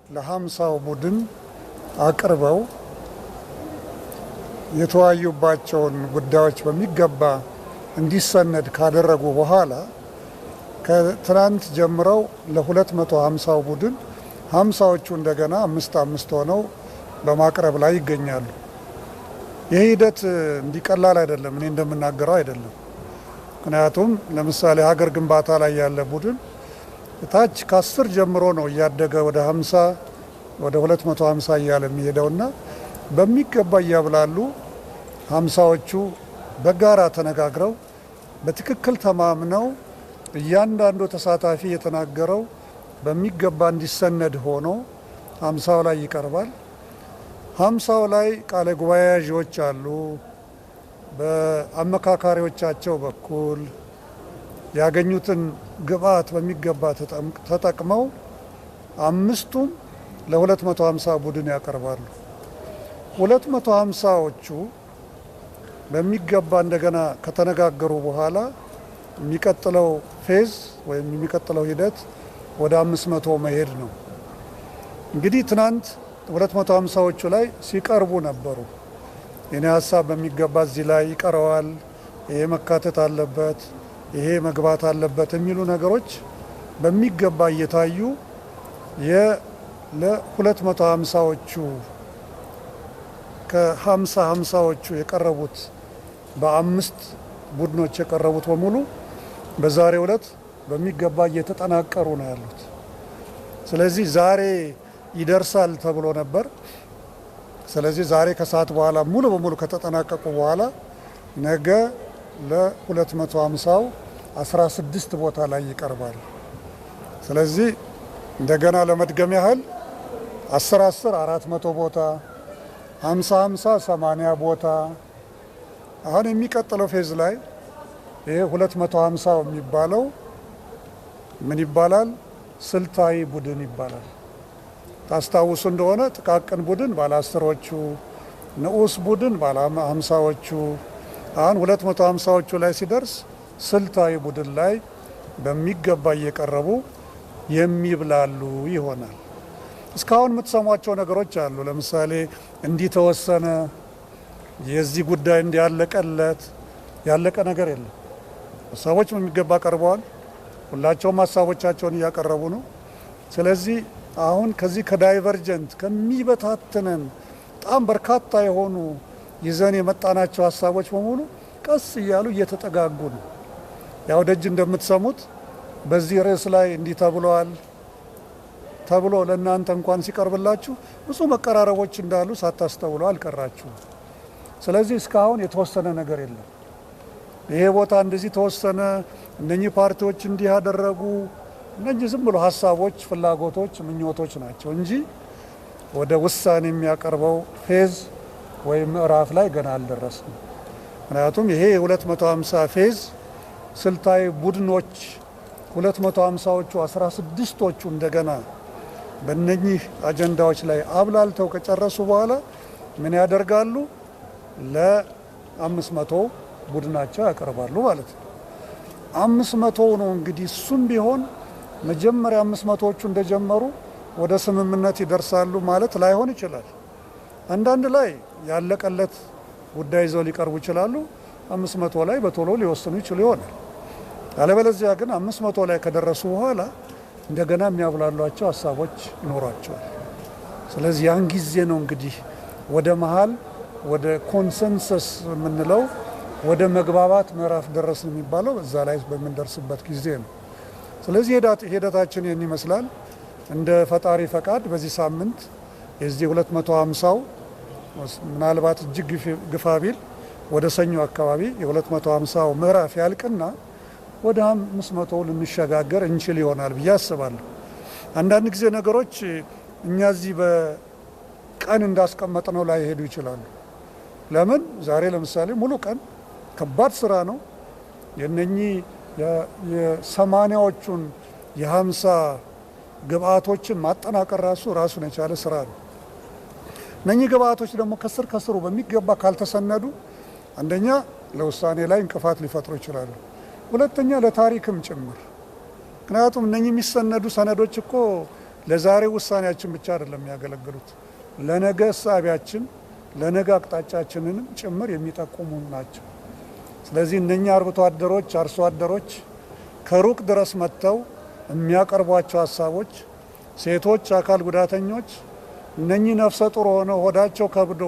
ለሀምሳው ቡድን አቅርበው የተወያዩባቸውን ጉዳዮች በሚገባ እንዲሰነድ ካደረጉ በኋላ ከትናንት ጀምረው ለ250 ቡድን 50ዎቹ እንደገና 5 ሆነው በማቅረብ ላይ ይገኛሉ። ይህ ሂደት እንዲቀላል አይደለም፣ እኔ እንደምናገረው አይደለም። ምክንያቱም ለምሳሌ ሀገር ግንባታ ላይ ያለ ቡድን ታች ከ10 ጀምሮ ነው እያደገ ወደ 50 ወደ 250 እያለ የሚሄደውና በሚገባ እያብላሉ 50ዎቹ በጋራ ተነጋግረው በትክክል ተማምነው እያንዳንዱ ተሳታፊ የተናገረው በሚገባ እንዲሰነድ ሆኖ 50ው ላይ ይቀርባል። 50ው ላይ ቃለ ጉባኤ ያዦች አሉ። በአመካካሪዎቻቸው በኩል ያገኙትን ግብዓት በሚገባ ተጠቅመው 5ቱም ለ250 ቡድን ያቀርባሉ። 250ዎቹ በሚገባ እንደገና ከተነጋገሩ በኋላ የሚቀጥለው ፌዝ ወይም የሚቀጥለው ሂደት ወደ 500 መሄድ ነው። እንግዲህ ትናንት 250ዎቹ ላይ ሲቀርቡ ነበሩ። የኔ ሀሳብ በሚገባ እዚህ ላይ ይቀረዋል፣ ይሄ መካተት አለበት፣ ይሄ መግባት አለበት የሚሉ ነገሮች በሚገባ እየታዩ ለ250ዎቹ ከ50ዎቹ የቀረቡት በ5 ቡድኖች የቀረቡት በሙሉ በዛሬው ዕለት በሚገባ እየተጠናቀሩ ነው ያሉት። ስለዚህ ዛሬ ይደርሳል ተብሎ ነበር። ስለዚህ ዛሬ ከሰዓት በኋላ ሙሉ በሙሉ ከተጠናቀቁ በኋላ ነገ ለ250ው 16 ቦታ ላይ ይቀርባል። ስለዚህ እንደገና ለመድገም ያህል 10 400 ቦታ፣ 50 80 ቦታ። አሁን የሚቀጥለው ፌዝ ላይ ይሄ 250 የሚባለው ምን ይባላል? ስልታዊ ቡድን ይባላል። ታስታውሱ እንደሆነ ጥቃቅን ቡድን ባለ 10ዎቹ፣ ንዑስ ቡድን ባለ 50ዎቹ። አሁን 250ዎቹ ላይ ሲደርስ ስልታዊ ቡድን ላይ በሚገባ እየቀረቡ የሚብላሉ ይሆናል። እስካሁን የምትሰሟቸው ነገሮች አሉ። ለምሳሌ እንዲህ ተወሰነ፣ የዚህ ጉዳይ እንዲያለቀለት ያለቀ ነገር የለም። ሀሳቦች በሚገባ ቀርበዋል። ሁላቸውም ሀሳቦቻቸውን እያቀረቡ ነው። ስለዚህ አሁን ከዚህ ከዳይቨርጀንት ከሚበታትነን በጣም በርካታ የሆኑ ይዘን የመጣናቸው ሀሳቦች በሙሉ ቀስ እያሉ እየተጠጋጉ ነው። ያው ደጅ እንደምትሰሙት በዚህ ርዕስ ላይ እንዲህ ተብሏል ተብሎ ለእናንተ እንኳን ሲቀርብላችሁ ብዙ መቀራረቦች እንዳሉ ሳታስተውሉ አልቀራችሁም። ስለዚህ እስካሁን የተወሰነ ነገር የለም። ይሄ ቦታ እንደዚህ ተወሰነ፣ እነኚህ ፓርቲዎች እንዲህ ያደረጉ፣ እነኚህ ዝም ብሎ ሀሳቦች፣ ፍላጎቶች፣ ምኞቶች ናቸው እንጂ ወደ ውሳኔ የሚያቀርበው ፌዝ ወይም ምዕራፍ ላይ ገና አልደረስም። ምክንያቱም ይሄ የ250 ፌዝ ስልታዊ ቡድኖች 250ዎቹ 16ቶቹ እንደገና በእነኚህ አጀንዳዎች ላይ አብላልተው ከጨረሱ በኋላ ምን ያደርጋሉ? ለ500 ቡድናቸው ያቀርባሉ ማለት ነው። 500 ነው እንግዲህ። እሱም ቢሆን መጀመሪያ 500ዎቹ እንደጀመሩ ወደ ስምምነት ይደርሳሉ ማለት ላይሆን ይችላል። አንዳንድ ላይ ያለቀለት ጉዳይ ይዘው ሊቀርቡ ይችላሉ። 500 ላይ በቶሎ ሊወስኑ ይችሉ ይሆናል። አለበለዚያ ግን 500 ላይ ከደረሱ በኋላ እንደገና የሚያብላሏቸው ሀሳቦች ይኖሯቸዋል። ስለዚህ ያን ጊዜ ነው እንግዲህ ወደ መሀል ወደ ኮንሰንሰስ የምንለው ወደ መግባባት ምዕራፍ ደረስን የሚባለው እዛ ላይ በምንደርስበት ጊዜ ነው። ስለዚህ ሂደታችን ይህን ይመስላል። እንደ ፈጣሪ ፈቃድ በዚህ ሳምንት የዚህ 250ው ምናልባት እጅግ ግፋ ቢል ወደ ሰኞ አካባቢ የ250ው ምዕራፍ ያልቅና ወደ 500 ልንሸጋገር እንችል ይሆናል ብዬ አስባለሁ። አንዳንድ ጊዜ ነገሮች እኛ እዚህ በቀን እንዳስቀመጥነው ላይ ሄዱ ይችላሉ። ለምን ዛሬ ለምሳሌ ሙሉ ቀን ከባድ ስራ ነው። የነኚህ የ80ዎቹን የ50 ግብአቶችን ማጠናቀር ራሱን የቻለ ስራ ነው። እነኚህ ግብአቶች ደግሞ ከስሩ በሚገባ ካልተሰነዱ አንደኛ ለውሳኔ ላይ እንቅፋት ሊፈጥሩ ይችላሉ። ሁለተኛ ለታሪክም ጭምር። ምክንያቱም እነኚህ የሚሰነዱ ሰነዶች እኮ ለዛሬ ውሳኔያችን ብቻ አይደለም የሚያገለግሉት፣ ለነገ እሳቢያችን ለነገ አቅጣጫችንንም ጭምር የሚጠቁሙ ናቸው። ስለዚህ እነኛ አርብቶ አደሮች፣ አርሶ አደሮች ከሩቅ ድረስ መጥተው የሚያቀርቧቸው ሀሳቦች፣ ሴቶች፣ አካል ጉዳተኞች እነኚህ ነፍሰ ጡር ሆነው ሆዳቸው ከብዶ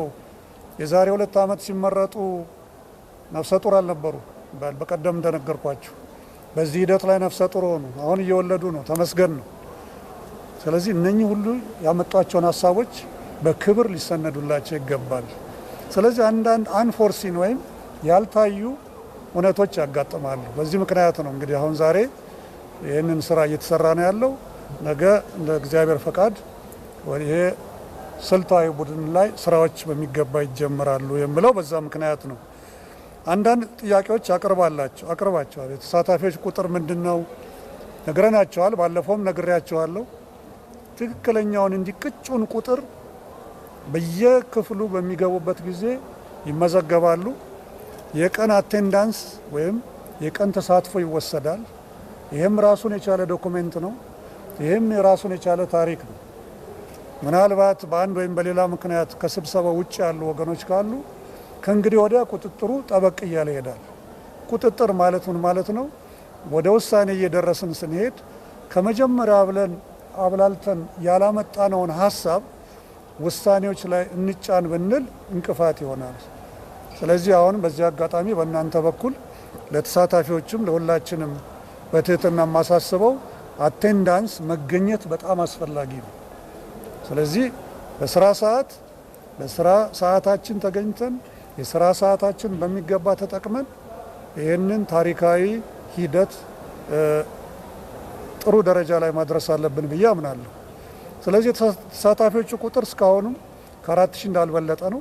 የዛሬ 2 ዓመት ሲመረጡ ነፍሰ ጡር አልነበሩ በቀደም እንደነገርኳችሁ። በዚህ ሂደት ላይ ነፍሰ ጡር ሆኑ፣ አሁን እየወለዱ ነው። ተመስገን ነው። ስለዚህ እነኚህ ሁሉ ያመጧቸውን ሀሳቦች በክብር ሊሰነዱላቸው ይገባል። ስለዚህ አንዳንድ አንፎርሲን ወይም ያልታዩ እውነቶች ያጋጥማሉ። በዚህ ምክንያት ነው እንግዲህ አሁን ዛሬ ይህንን ስራ እየተሰራ ነው ያለው። ነገ እንደ እግዚአብሔር ፈቃድ ይሄ ስልታዊ ቡድን ላይ ስራዎች በሚገባ ይጀምራሉ የምለው በዛ ምክንያት ነው። አንዳንድ ጥያቄዎች አቅርባቸዋል። የተሳታፊዎች ቁጥር ምንድን ነው ነግረናቸዋል። ባለፈውም ነግሬያቸዋለሁ። ትክክለኛውን እንዲቅጩን ቁጥር በየክፍሉ በሚገቡበት ጊዜ ይመዘገባሉ። የቀን አቴንዳንስ ወይም የቀን ተሳትፎ ይወሰዳል። ይህም ራሱን የቻለ ዶኩሜንት ነው። ይህም የራሱን የቻለ ታሪክ ነው። ምናልባት በአንድ ወይም በሌላ ምክንያት ከስብሰባው ውጭ ያሉ ወገኖች ካሉ ከእንግዲህ ወዲያ ቁጥጥሩ ጠበቅ እያለ ይሄዳል። ቁጥጥር ማለት ምን ማለት ነው? ወደ ውሳኔ እየደረስን ስንሄድ ከመጀመሪያ ብለን አብላልተን ያላመጣነውን ሀሳብ ውሳኔዎች ላይ እንጫን ብንል እንቅፋት ይሆናል። ስለዚህ አሁን በዚህ አጋጣሚ በእናንተ በኩል ለተሳታፊዎችም ለሁላችንም በትህትና የማሳስበው አቴንዳንስ መገኘት በጣም አስፈላጊ ነው። ስለዚህ በስራ ሰዓታችን ተገኝተን የስራ ሰዓታችን በሚገባ ተጠቅመን ይህንን ታሪካዊ ሂደት ጥሩ ደረጃ ላይ ማድረስ አለብን ብዬ አምናለሁ። ስለዚህ ተሳታፊዎቹ ቁጥር እስካሁንም ከ4000 እንዳልበለጠ ነው።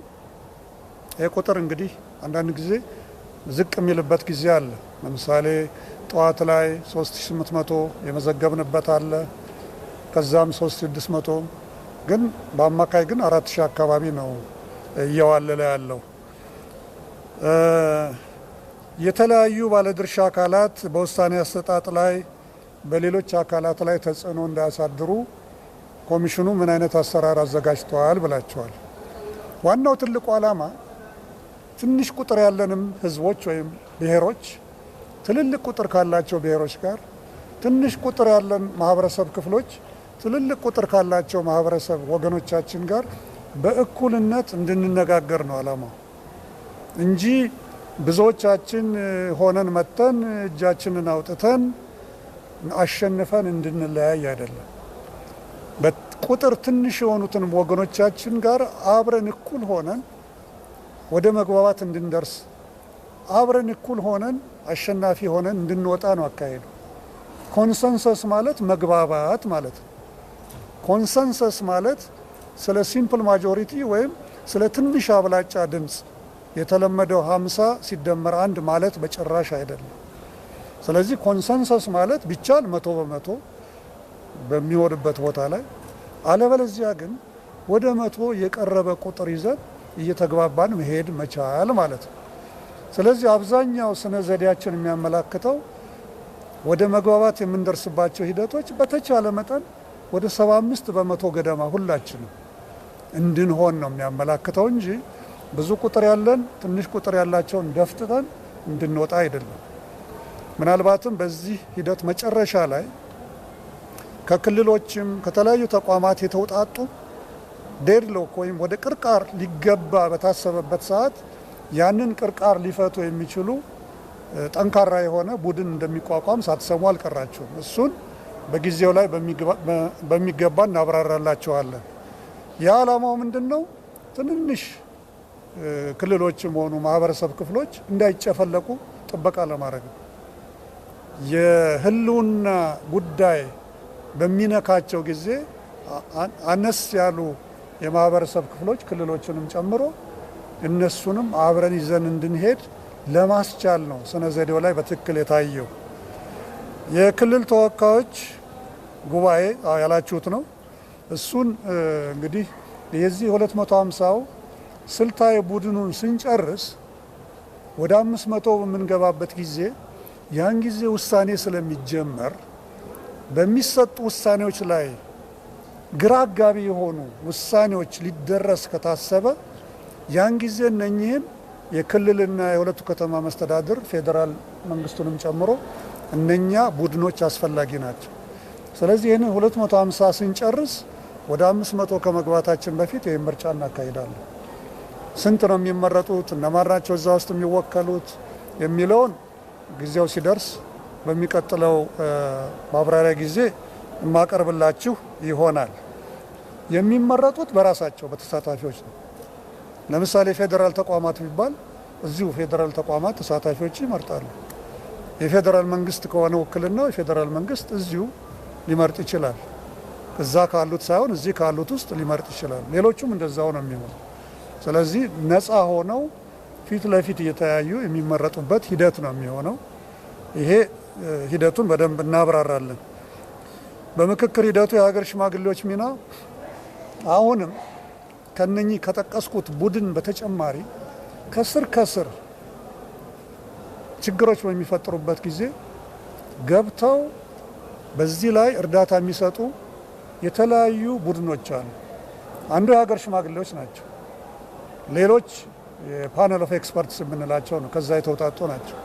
ይህ ቁጥር እንግዲህ አንዳንድ ጊዜ ዝቅ የሚልበት ጊዜ አለ። ለምሳሌ ጠዋት ላይ 3800 የመዘገብንበት አለ። ከዛም 3600 ግን በአማካይ ግን 4000 አካባቢ ነው እየዋለለ ያለው። የተለያዩ ባለድርሻ አካላት በውሳኔ አሰጣጥ ላይ በሌሎች አካላት ላይ ተጽዕኖ እንዳያሳድሩ ኮሚሽኑ ምን አይነት አሰራር አዘጋጅተዋል ብላቸዋል። ዋናው ትልቁ ዓላማ ትንሽ ቁጥር ያለንም ህዝቦች ወይም ብሔሮች ትልልቅ ቁጥር ካላቸው ብሔሮች ጋር፣ ትንሽ ቁጥር ያለን ማህበረሰብ ክፍሎች ትልልቅ ቁጥር ካላቸው ማህበረሰብ ወገኖቻችን ጋር በእኩልነት እንድንነጋገር ነው ዓላማው እንጂ ብዙዎቻችን ሆነን መተን እጃችንን አውጥተን አሸንፈን እንድንለያይ አይደለም። በቁጥር ትንሽ የሆኑትን ወገኖቻችን ጋር አብረን እኩል ሆነን ወደ መግባባት እንድንደርስ፣ አብረን እኩል ሆነን አሸናፊ ሆነን እንድንወጣ ነው አካሄዱ። ኮንሰንሰስ ማለት መግባባት ማለት ነው። ኮንሰንሰስ ማለት ስለ ሲምፕል ማጆሪቲ ወይም ስለ ትንሽ አብላጫ ድምፅ የተለመደው 50 ሲደመር 1 ማለት በጭራሽ አይደለም። ስለዚህ ኮንሰንሰስ ማለት ቢቻል 100% በሚሆንበት ቦታ ላይ፣ አለበለዚያ ግን ወደ 100 የቀረበ ቁጥር ይዘን እየተግባባን መሄድ መቻል ማለት ነው። ስለዚህ አብዛኛው ስነ ዘዴያችን የሚያመላክተው ወደ መግባባት የምንደርስባቸው ሂደቶች በተቻለ መጠን ወደ 75% ገደማ ሁላችንም እንድንሆን ነው የሚያመላክተው እንጂ ብዙ ቁጥር ያለን ትንሽ ቁጥር ያላቸውን ደፍጥተን እንድንወጣ አይደለም። ምናልባትም በዚህ ሂደት መጨረሻ ላይ ከክልሎችም ከተለያዩ ተቋማት የተውጣጡ ዴድሎክ ወይም ወደ ቅርቃር ሊገባ በታሰበበት ሰዓት ያንን ቅርቃር ሊፈቱ የሚችሉ ጠንካራ የሆነ ቡድን እንደሚቋቋም ሳትሰሙ አልቀራችሁም። እሱን በጊዜው ላይ በሚገባ እናብራራላቸዋለን። የዓላማው ምንድን ነው? ትንንሽ ክልሎችም ሆኑ ማህበረሰብ ክፍሎች እንዳይጨፈለቁ ጥበቃ ለማድረግ ነው። የህልውና ጉዳይ በሚነካቸው ጊዜ አነስ ያሉ የማህበረሰብ ክፍሎች ክልሎችንም ጨምሮ እነሱንም አብረን ይዘን እንድንሄድ ለማስቻል ነው ስነ ዘዴው ላይ በትክክል የታየው። የክልል ተወካዮች ጉባኤ ያላችሁት ነው። እሱን እንግዲህ የዚህ 250ው ስልታዊ ቡድኑን ስንጨርስ ወደ 500 በምንገባበት ጊዜ ያን ጊዜ ውሳኔ ስለሚጀመር በሚሰጡ ውሳኔዎች ላይ ግራ አጋቢ የሆኑ ውሳኔዎች ሊደረስ ከታሰበ ያን ጊዜ እነኚህን የክልልና የሁለቱ ከተማ መስተዳድር ፌዴራል መንግስቱንም ጨምሮ እነኛ ቡድኖች አስፈላጊ ናቸው። ስለዚህ ይህንን 250 ስንጨርስ ወደ 500 ከመግባታችን በፊት ይህ ምርጫ እናካሂዳለን። ስንት ነው የሚመረጡት፣ እነማን ናቸው እዛ ውስጥ የሚወከሉት የሚለውን ጊዜው ሲደርስ በሚቀጥለው ማብራሪያ ጊዜ የማቀርብላችሁ ይሆናል። የሚመረጡት በራሳቸው በተሳታፊዎች ነው። ለምሳሌ ፌዴራል ተቋማት ቢባል እዚሁ ፌዴራል ተቋማት ተሳታፊዎች ይመርጣሉ። የፌዴራል መንግስት ከሆነ ውክልናው የፌዴራል መንግስት እዚሁ ሊመርጥ ይችላል። እዛ ካሉት ሳይሆን እዚህ ካሉት ውስጥ ሊመርጥ ይችላል። ሌሎቹም እንደዛው ነው የሚሆነው። ስለዚህ ነፃ ሆነው ፊት ለፊት እየተያዩ የሚመረጡበት ሂደት ነው የሚሆነው። ይሄ ሂደቱን በደንብ እናብራራለን። በምክክር ሂደቱ የሀገር ሽማግሌዎች ሚና አሁንም ከነኚህ ከጠቀስኩት ቡድን በተጨማሪ ከስር ከስር ችግሮች በሚፈጥሩበት ጊዜ ገብተው በዚህ ላይ እርዳታ የሚሰጡ የተለያዩ ቡድኖች አሉ። አንዱ የሀገር ሽማግሌዎች ናቸው። ሌሎች የፓነል ኦፍ ኤክስፐርትስ የምንላቸው ነው፣ ከዛ የተውጣጡ ናቸው።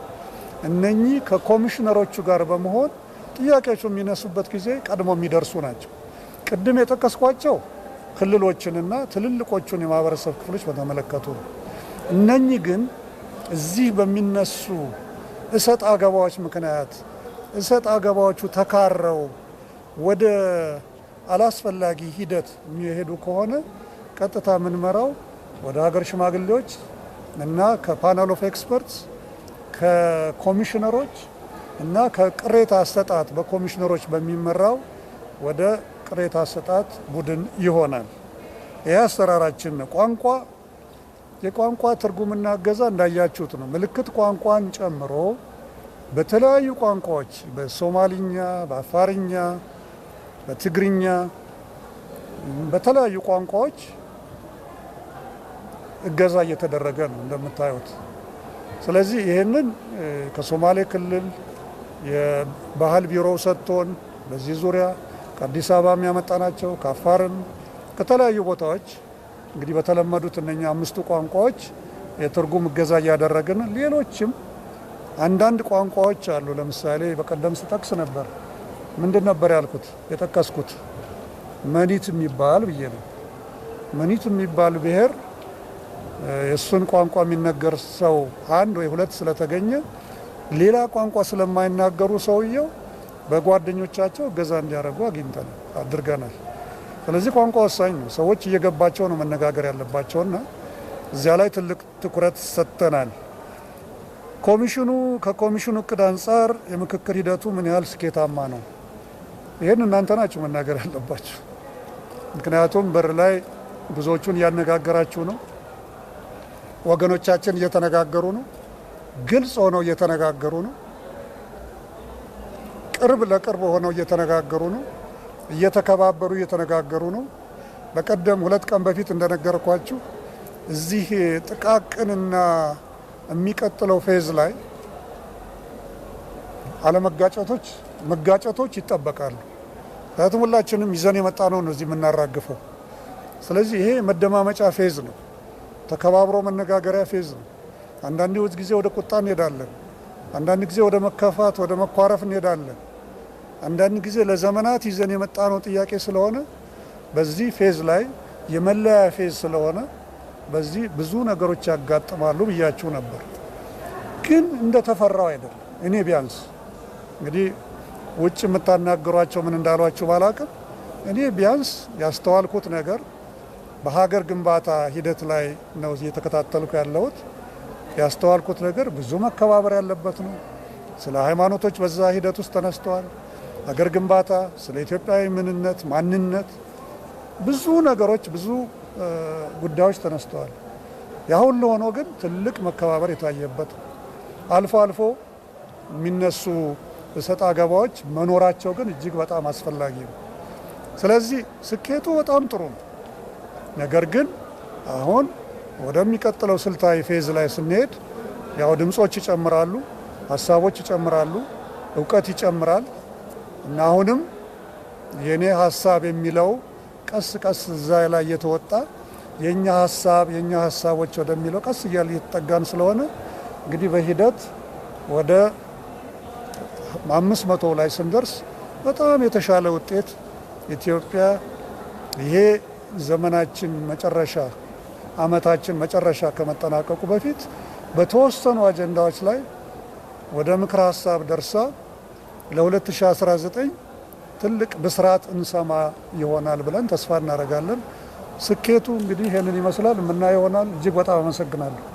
እነኚህ ከኮሚሽነሮቹ ጋር በመሆን ጥያቄዎቹ የሚነሱበት ጊዜ ቀድሞ የሚደርሱ ናቸው። ቅድም የጠቀስኳቸው ክልሎችንና ትልልቆቹን የማህበረሰብ ክፍሎች በተመለከቱ ነው። እነኚህ ግን እዚህ በሚነሱ እሰጥ አገባዎች ምክንያት እሰጥ አገባዎቹ ተካረው ወደ አላስፈላጊ ሂደት የሚሄዱ ከሆነ ቀጥታ የምንመራው ወደ ሀገር ሽማግሌዎች እና ከፓነል ኦፍ ኤክስፐርትስ ከኮሚሽነሮች እና ከቅሬታ አሰጣጥ በኮሚሽነሮች በሚመራው ወደ ቅሬታ አሰጣጥ ቡድን ይሆናል። ይህ አሰራራችን ነው። የቋንቋ ትርጉምና እገዛ እንዳያችሁት ነው። ምልክት ቋንቋን ጨምሮ በተለያዩ ቋንቋዎች በሶማሊኛ፣ በአፋርኛ፣ በትግርኛ፣ በተለያዩ ቋንቋዎች እገዛ እየተደረገ ነው እንደምታዩት። ስለዚህ ይህንን ከሶማሌ ክልል የባህል ቢሮው ሰጥቶን በዚህ ዙሪያ ከአዲስ አበባ የሚያመጣ ናቸው። ከአፋርም ከተለያዩ ቦታዎች እንግዲህ በተለመዱት እነኛ 5 ቋንቋዎች የትርጉም እገዛ እያደረግን፣ ሌሎችም አንዳንድ ቋንቋዎች አሉ። ለምሳሌ በቀደም ስጠቅስ ነበር። ምንድን ነበር ያልኩት የጠቀስኩት? መኒት የሚባል ብዬ ነው። መኒት የሚባል ብሔር የእሱን ቋንቋ የሚነገር ሰው 1 ወይ 2 ስለተገኘ ሌላ ቋንቋ ስለማይናገሩ ሰውየው በጓደኞቻቸው እገዛ እንዲያደርጉ አድርገናል። ስለዚህ ቋንቋ ወሳኝ ነው። ሰዎች እየገባቸው ነው መነጋገር ያለባቸውና እዚያ ላይ ትልቅ ትኩረት ሰጥተናል። ከኮሚሽኑ እቅድ አንጻር የምክክር ሂደቱ ምን ያህል ስኬታማ ነው? ይህን እናንተ ናችሁ መናገር ያለባችሁ። ምክንያቱም በር ላይ ብዙዎቹን እያነጋገራችሁ ነው። ወገኖቻችን እየተነጋገሩ ነው። ግልጽ ሆነው እየተነጋገሩ ነው። ቅርብ ለቅርብ ሆነው እየተነጋገሩ ነው። እየተከባበሩ እየተነጋገሩ ነው። በቀደም 2 ቀን በፊት እንደነገርኳችሁ እዚህ ጥቃቅንና የሚቀጥለው ፌዝ ላይ መጋጨቶች ይጠበቃሉ። ምክንያቱም ሁላችንም ይዘን የመጣ ነው እዚህ የምናራግፈው። ስለዚህ ይሄ መደማመጫ ፌዝ ነው። ተከባብሮ መነጋገሪያ ፌዝ ነው። አንዳንድ ጊዜ ወደ ቁጣ እንሄዳለን። አንዳንድ ጊዜ ወደ መከፋት፣ ወደ መኳረፍ እንሄዳለን። አንዳንድ ጊዜ ለዘመናት ይዘን የመጣ ነው ጥያቄ ስለሆነ በዚህ ፌዝ ላይ የመለያ ፌዝ ስለሆነ በዚህ ብዙ ነገሮች ያጋጥማሉ ብያችሁ ነበር። ግን እንደተፈራው አይደለም። እኔ ቢያንስ እንግዲህ ውጭ የምታናገሯቸው ምን እንዳሏችሁ ባላቅም እኔ ቢያንስ ያስተዋልኩት ነገር በሀገር ግንባታ ሂደት ላይ ነው እየተከታተልኩ ያለሁት። ያስተዋልኩት ነገር ብዙ መከባበር ያለበት ነው። ስለ ሃይማኖቶች በዛ ሂደት ውስጥ ተነስተዋል። ሀገር ግንባታ፣ ስለ ኢትዮጵያዊ ምንነት፣ ማንነት ብዙ ነገሮች፣ ብዙ ጉዳዮች ተነስተዋል። ያ ሁሉ ሆኖ ግን ትልቅ መከባበር የታየበት፣ አልፎ አልፎ የሚነሱ እሰጥ አገባዎች መኖራቸው ግን እጅግ በጣም አስፈላጊ ነው። ስለዚህ ስኬቱ በጣም ጥሩ ነው። ነገር ግን አሁን ወደሚቀጥለው ስልታዊ ፌዝ ላይ ስንሄድ ያው ድምጾች ይጨምራሉ፣ ሀሳቦች ይጨምራሉ፣ እውቀት ይጨምራል እና አሁንም የኔ ሀሳብ የሚለው ቀስ ቀስ እዛ ላይ እየተወጣ የኛ ሀሳቦች ወደሚለው ቀስ እያለ እየተጠጋን ስለሆነ እንግዲህ በሂደት ወደ 500 ላይ ስንደርስ በጣም የተሻለ ውጤት ኢትዮጵያ ይሄ ዘመናችን መጨረሻ አመታችን መጨረሻ ከመጠናቀቁ በፊት በተወሰኑ አጀንዳዎች ላይ ወደ ምክረ ሀሳብ ደርሳ ለ2019 ትልቅ ብስራት እንሰማ ይሆናል ብለን ተስፋ እናደርጋለን። ስኬቱ እንግዲህ ይሄንን ይመስላል። የምናየው ይሆናል። እጅግ በጣም አመሰግናለሁ።